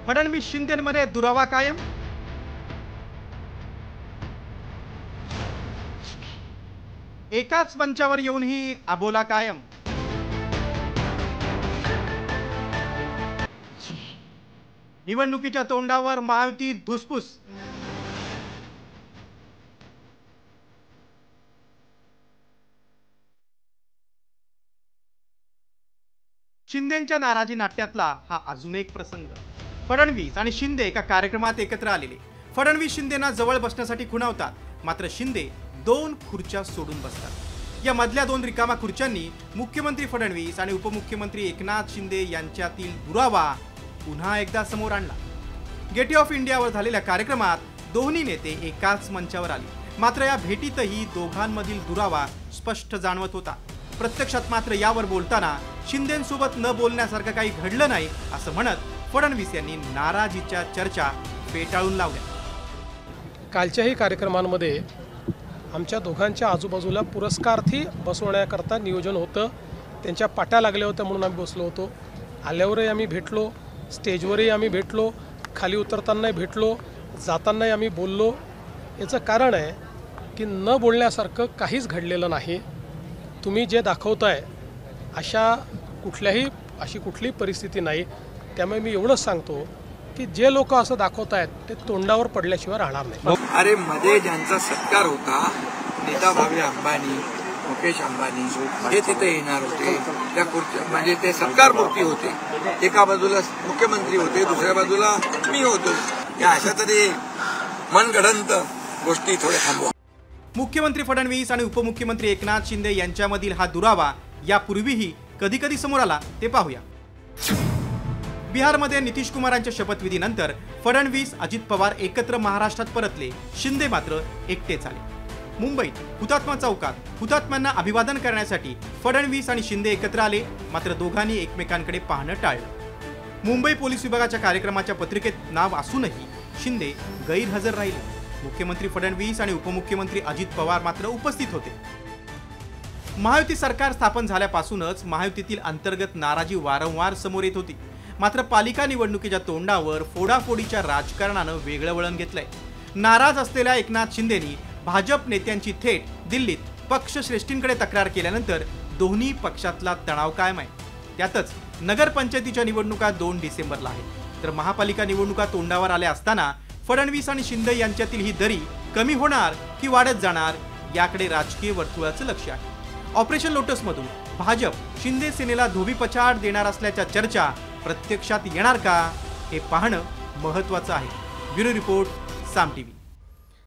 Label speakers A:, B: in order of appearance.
A: फडणवीस शिंदेमध्ये दुरावा कायम। एकाच मंचावर येऊनही अबोला कायम। निवडणुकीच्या तोंडावर महायुती धुसफूस। शिंदेच्या नाराजी नाट्यातला हा अजून एक प्रसंग। फडणवीस आणि शिंदे एका कार्यक्रमात एकत्र आलेले। फडणवीस शिंदेना जवळ बसण्यासाठी खुणावतात, मात्र शिंदे दोन खुर्च्या सोडून बसतात। या मधल्या दोन रिकामा खुर्च्यांनी मुख्यमंत्री फडणवीस आणि उपमुख्यमंत्री एकनाथ शिंदे यांच्यातील दुरावा पुन्हा एकदा समोर आणला। गेटवे ऑफ इंडियावर झालेल्या कार्यक्रमात दोन्ही नेते एकाच मंचावर आले, मात्र या भेटीतही दोघांमधील दुरावा स्पष्ट जाणवत होता। प्रत्यक्षात मात्र यावर बोलताना शिंदेंसोबत न बोलण्यासारखं काही घडलं नाही असं म्हणत फडणवीस यांनी नाराजीच्या चर्चा फेटाळून लावल्या।
B: कालच्याही कार्यक्रमांमध्ये आमच्या दोघांच्या आजूबाजूला पुरस्कारार्थी बसवण्याकरता नियोजन होतं। त्यांच्या पाट्या लागल्या होत्या म्हणून आम्ही बसलो होतो। आल्यावरही आम्ही भेटलो, स्टेजवरही आम्ही भेटलो, खाली उतरतानाही भेटलो, जातानाही आम्ही बोललो। याचं कारण आहे की न बोलण्यासारखं काहीच घडलेलं नाही। तुम्ही जे दाखवताय अशी कुठलीही परिस्थिती नाही। त्यामुळे मी एवढंच सांगतो की जे लोक असं दाखवतायत ते तोंडावर पडल्याशिवाय राहणार नाही।
C: अरे मध्ये ज्यांचा सत्कार होता, नीताभाई अंबानी, मुकेश अंबानी हे तिथे येणार होते। त्या खुर्च्या म्हणजे ते सत्कार मूर्ती होते। एका बाजूला मुख्यमंत्री होते, दुसऱ्या बाजूला मी होतो। या अशा तरी मनगढंत गोष्टी थोड्या थांबवा।
A: मुख्यमंत्री फडणवीस आणि उपमुख्यमंत्री एकनाथ शिंदे यांच्यामधील हा दुरावा यापूर्वीही कधी कधी समोर आला ते पाहूया। बिहारमध्ये नितीश कुमारांच्या शपथविधीनंतर फडणवीस अजित पवार एकत्र महाराष्ट्रात परतले, शिंदे मात्र एकटेच आले। मुंबईत हुतात्मा चौकात हुतात्म्यांना अभिवादन करण्यासाठी फडणवीस आणि शिंदे एकत्र आले, मात्र दोघांनी एकमेकांकडे पाहणं टाळलं। मुंबई पोलीस विभागाच्या कार्यक्रमाच्या पत्रिकेत नाव असूनही शिंदे गैरहजर राहिले। मुख्यमंत्री फडणवीस आणि उपमुख्यमंत्री अजित पवार मात्र उपस्थित होते। महायुती सरकार स्थापन झाल्यापासूनच महायुतीतील अंतर्गत नाराजी वारंवार समोर येत होती, मात्र पालिका निवडणुकीच्या तोंडावर फोडाफोडीच्या राजकारणानं वेगळं वळण घेतलंय। नाराज असलेल्या एकनाथ शिंदेनी भाजप नेत्यांची थेट दिल्लीत पक्षश्रेष्ठींकडे तक्रार केल्यानंतर दोन्ही पक्षातला तणाव कायम आहे। त्यातच नगरपंचायतीच्या निवडणुका 2 डिसेंबरला आहेत, तर महापालिका निवडणुका तोंडावर आल्या असताना फडणवीस आणि शिंदे यांच्यातील ही दरी कमी होणार की वाढत जाणार याकडे राजकीय वर्तुळाचं लक्ष आहे। ऑपरेशन लोटसमधून भाजप शिंदे सेनेला धोबीपछाड देणार असल्याच्या चर्चा प्रत्यक्षात येणार का हे पाहणं महत्त्वाचं आहे। ब्युरो रिपोर्ट, साम टीव्ही।